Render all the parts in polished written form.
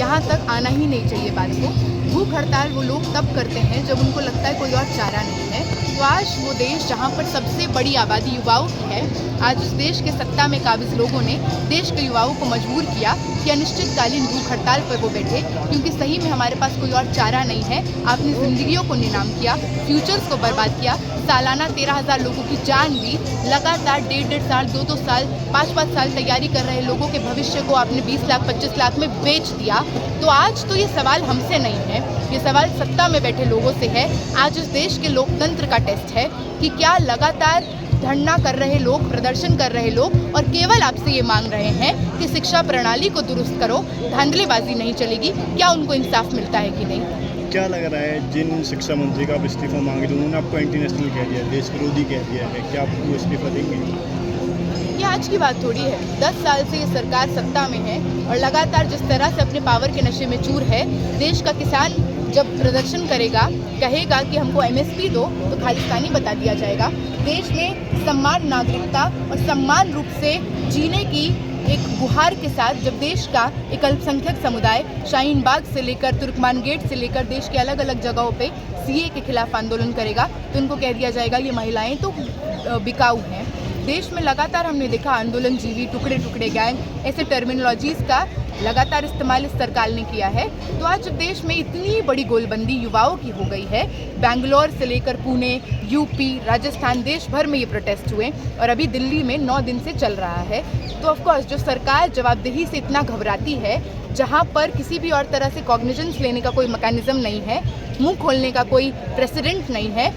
यहाँ तक आना ही नहीं चाहिए बात को। भूख हड़ताल वो लोग तब करते हैं जब उनको लगता है कोई और चारा नहीं है। तो आज वो देश जहाँ पर सबसे बड़ी आबादी युवाओं की है, आज उस देश के सत्ता में काबिज लोगों ने देश के युवाओं को मजबूर किया कि अनिश्चितकालीन भूख हड़ताल पर वो बैठे, क्योंकि सही में हमारे पास कोई और चारा नहीं है। आपने ज़िंदगियों को नीलाम किया, फ्यूचर्स को बर्बाद किया, सालाना 13,000 लोगों की जान ली, लगातार 1.5 साल 2-2 साल 5-5 साल तैयारी कर रहे लोगों के भविष्य को आपने 20 लाख 25 लाख में बेच दिया। तो आज तो ये सवाल हमसे नहीं है, ये सवाल सत्ता में बैठे लोगों से है। आज इस देश के लोकतंत्र का टेस्ट है कि क्या लगातार धरना कर रहे लोग, प्रदर्शन कर रहे लोग और केवल आपसे ये मांग रहे हैं कि शिक्षा प्रणाली को दुरुस्त करो, धांधलीबाजी नहीं चलेगी, क्या उनको इंसाफ मिलता है कि नहीं? क्या लग रहा है जिन शिक्षा मंत्री का आप इस्तीफा मांगे थे उन्होंने आपको एंटी नेशनल कह दिया, देश विरोधी कह दिया है, क्या आप वो इस्तीफा देंगे? ये आज की बात थोड़ी है। 10 साल से ये सरकार सत्ता में है और लगातार जिस तरह से अपने पावर के नशे में चूर है, देश का किसान जब प्रदर्शन करेगा, कहेगा कि हमको MSP दो, तो खालिस्तानी बता दिया जाएगा। देश में सम्मान, नागरिकता और सम्मान रूप से जीने की एक गुहार के साथ जब देश का एक अल्पसंख्यक समुदाय शाहीन बाग से लेकर तुर्कमान गेट से लेकर देश के अलग अलग जगहों पे CA के खिलाफ आंदोलन करेगा, तो उनको कह दिया जाएगा ये महिलाएं तो बिकाऊ हैं। देश में लगातार हमने देखा आंदोलन जीवी, टुकड़े टुकड़े गैंग, ऐसे टर्मिनोलॉजीज़ का लगातार इस्तेमाल इस सरकार ने किया है। तो आज जब देश में इतनी बड़ी गोलबंदी युवाओं की हो गई है, बेंगलोर से लेकर पुणे, UP, राजस्थान, देश भर में ये प्रोटेस्ट हुए और अभी दिल्ली में 9 दिन से चल रहा है। तो ऑफकोर्स जो सरकार जवाबदेही से इतना घबराती है, जहाँ पर किसी भी और तरह से कॉग्निजेंस लेने का कोई मैकेनिज्म नहीं है, मुँह खोलने का कोई प्रेसिडेंट नहीं है,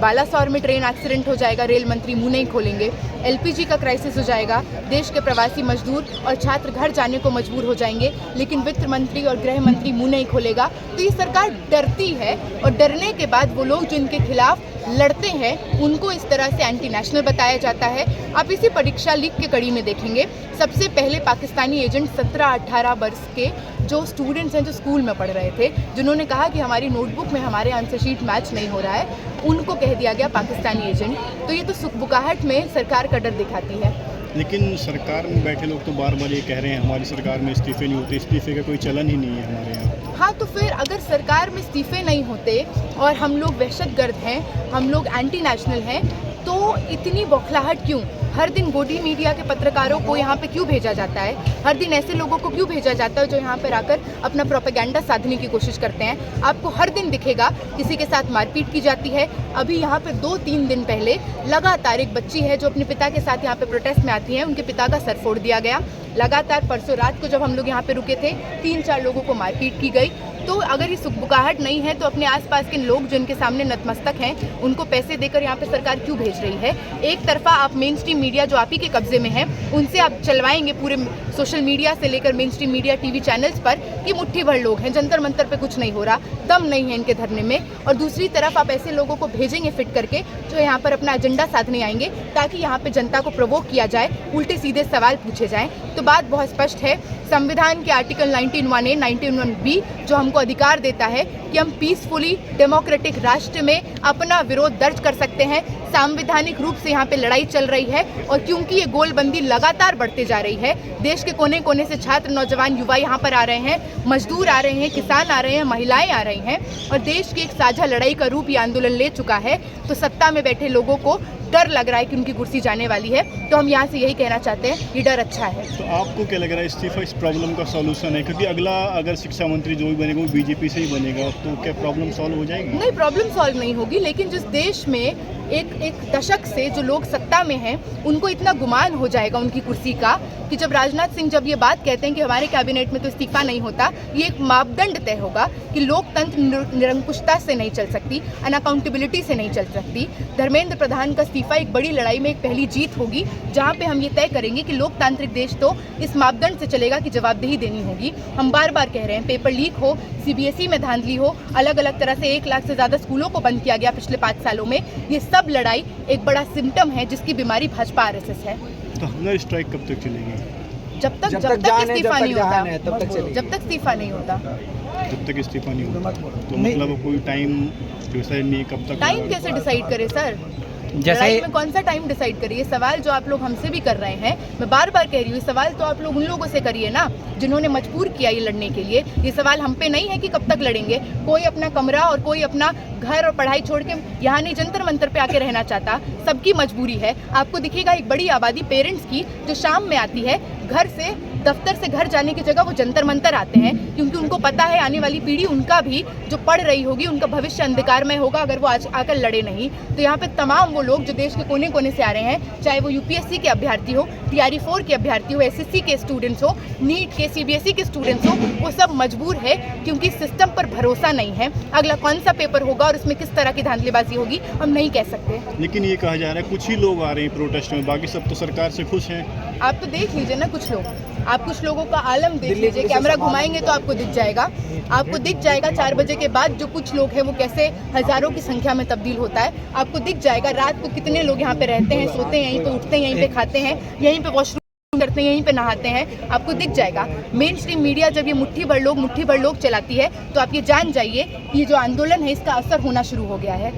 बालासोर में ट्रेन एक्सीडेंट हो जाएगा, रेल मंत्री मुंह नहीं खोलेंगे, LPG का क्राइसिस हो जाएगा, देश के प्रवासी मजदूर और छात्र घर जाने को मजबूर हो जाएंगे, लेकिन वित्त मंत्री और गृह मंत्री मुंह नहीं खोलेगा। तो ये सरकार डरती है और डरने के बाद वो लोग जो इनके खिलाफ लड़ते हैं उनको इस तरह से एंटी नेशनल बताया जाता है। आप इसी परीक्षा लीक के कड़ी में देखेंगे, सबसे पहले पाकिस्तानी एजेंट 17-18 वर्ष के जो स्टूडेंट्स हैं जो स्कूल में पढ़ रहे थे, जिन्होंने कहा कि हमारी नोटबुक में हमारे आंसर शीट मैच नहीं हो रहा है, उनको कह दिया गया पाकिस्तानी एजेंट। तो ये तो सुखबुकाहट में सरकार का डर दिखाती है। लेकिन सरकार में बैठे लोग तो बार बार ये कह रहे हैं हमारी सरकार में इस्तीफे नहीं होते, इस्तीफे का कोई चलन ही नहीं है हमारे यहाँ। हाँ, तो फिर अगर सरकार में इस्तीफे नहीं होते और हम लोग वहशतगर्द हैं, हम लोग एंटी नेशनल हैं, तो इतनी बौखलाहट क्यों? हर दिन गोदी मीडिया के पत्रकारों को यहाँ पे क्यों भेजा जाता है? हर दिन ऐसे लोगों को क्यों भेजा जाता है जो यहाँ पर आकर अपना प्रोपेगेंडा साधने की कोशिश करते हैं? आपको हर दिन दिखेगा किसी के साथ मारपीट की जाती है। अभी यहाँ पे 2-3 दिन पहले लगातार एक बच्ची है जो अपने पिता के साथ यहाँ पे प्रोटेस्ट में आती है, उनके पिता का सर फोड़ दिया गया। लगातार परसों रात को जब हम लोग यहाँ पे रुके थे, 3-4 लोगों को मारपीट की गई। तो अगर ये सुखबुकाहट नहीं है तो अपने आसपास के लोग जो इनके सामने नतमस्तक हैं, उनको पैसे देकर यहाँ पे सरकार क्यों भेज रही है? एक तरफा आप मेन स्ट्रीम मीडिया जो आप ही के कब्जे में है, उनसे आप चलवाएंगे पूरे सोशल मीडिया से लेकर main stream media TV channels पर कि मुट्ठी भर लोग हैं, जंतर मंतर पे कुछ नहीं हो रहा, दम नहीं है इनके धरने में। और दूसरी तरफ आप ऐसे लोगों को भेजेंगे फिट करके जो यहाँ पर अपना एजेंडा साधने आएंगे ताकि यहाँ पे जनता को प्रोवोक किया जाए, उल्टे सीधे सवाल पूछे जाएं। तो बात बहुत स्पष्ट है, संविधान के आर्टिकल 19(1)(a), 19(1)(b) जो हमको अधिकार देता है कि हम पीसफुली डेमोक्रेटिक राष्ट्र में अपना विरोध दर्ज कर सकते हैं। संवैधानिक रूप से यहाँ पे लड़ाई चल रही है और क्योंकि ये गोलबंदी लगातार बढ़ते जा रही है, देश के कोने कोने से छात्र, नौजवान, युवा यहाँ पर आ रहे हैं, मजदूर आ रहे हैं, किसान आ रहे हैं, महिलाएं आ रही हैं और देश की एक साझा लड़ाई का रूप ये आंदोलन ले चुका है। तो सत्ता में बैठे लोगों को डर लग रहा है कि उनकी कुर्सी जाने वाली है। तो हम यहाँ से यही कहना चाहते हैं, ये डर अच्छा है। तो आपको क्या लग रहा है इस्तीफा इस प्रॉब्लम का सॉल्यूशन है? क्योंकि अगला अगर शिक्षा मंत्री जो भी बनेगा वो BJP से ही बनेगा, तो क्या प्रॉब्लम सॉल्व हो जाएगी? नहीं, प्रॉब्लम सॉल्व नहीं होगी, लेकिन जिस देश में एक दशक से जो लोग सत्ता में हैं उनको इतना गुमान हो जाएगा उनकी कुर्सी का कि जब राजनाथ सिंह जब ये बात कहते हैं कि हमारे कैबिनेट में तो इस्तीफा नहीं होता, ये एक मापदंड तय होगा कि लोकतंत्र निरंकुशता से नहीं चल सकती, अनअकाउंटेबिलिटी से नहीं चल सकती। धर्मेंद्र प्रधान का इस्तीफा एक बड़ी लड़ाई में एक पहली जीत होगी, जहाँ पे हम ये तय करेंगे कि लोकतांत्रिक देश तो इस मापदंड से चलेगा कि जवाबदेही देनी होगी। हम बार बार कह रहे हैं, पेपर लीक हो, CBSE में धांधली हो, अलग अलग तरह से 1 लाख से ज़्यादा स्कूलों को बंद किया गया पिछले 5 सालों में, ये सब लड़ाई एक बड़ा सिम्टम है जिसकी बीमारी भाजपा RSS है। तो हंगर स्ट्राइक कब तक चलेगी? जब तक इस्तीफा नहीं होता, जब तक इस्तीफा नहीं होता, जब तक इस्तीफा नहीं होता। तो मतलब कोई टाइम डिसाइड नहीं, कब तक? टाइम कैसे डिसाइड करे सर? लड़ाई में कौन सा टाइम डिसाइड करिए। सवाल जो आप लोग हमसे भी कर रहे हैं, मैं बार बार कह रही हूँ, सवाल तो आप लोग उन लोगों से करिए ना जिन्होंने मजबूर किया ये लड़ने के लिए। ये सवाल हम पे नहीं है कि कब तक लड़ेंगे। कोई अपना कमरा और कोई अपना घर और पढ़ाई छोड़ के यहाँ नहीं जंतर मंतर पे आके रहना चाहता, सबकी मजबूरी है। आपको दिखेगा एक बड़ी आबादी पेरेंट्स की जो शाम में आती है, घर से दफ्तर से घर जाने की जगह वो जंतर मंतर आते हैं, क्योंकि उनको पता है आने वाली पीढ़ी उनका भी जो पढ़ रही होगी, उनका भविष्य अंधकार में होगा अगर वो आज आकर लड़े नहीं। तो यहाँ पे तमाम वो लोग जो देश के कोने कोने से आ रहे हैं, चाहे वो यूपीएससी के अभ्यर्थी हो, TRE-4 के अभ्यर्थी हो, SSC के स्टूडेंट्स हो, नीट के, CBSE के स्टूडेंट्स हो, वो सब मजबूर है क्योंकि सिस्टम पर भरोसा नहीं है। अगला कौन सा पेपर होगा और उसमें किस तरह की धांधलीबाजी होगी हम नहीं कह सकते। लेकिन ये कहा जा रहा है कुछ ही लोग आ रहे हैं प्रोटेस्ट में, बाकी सब तो सरकार से खुश हैं। आप तो देख लीजिए ना कुछ लोग, आप कुछ लोगों का आलम देख लीजिए, कैमरा घुमाएंगे तो आपको दिख जाएगा। आपको दिख जाएगा 4 बजे के बाद जो कुछ लोग हैं वो कैसे हजारों की संख्या में तब्दील होता है। आपको दिख जाएगा रात को कितने लोग यहाँ पे रहते हैं, सोते हैं यहीं पे, उठते हैं यहीं पे, खाते हैं यहीं पे, वॉशरूम करते हैं यहीं पे, नहाते हैं। आपको दिख जाएगा। मेन स्ट्रीम मीडिया जब ये मुट्ठी भर लोग चलाती है तो आप ये जान जाइए ये जो आंदोलन है इसका असर होना शुरू हो गया है।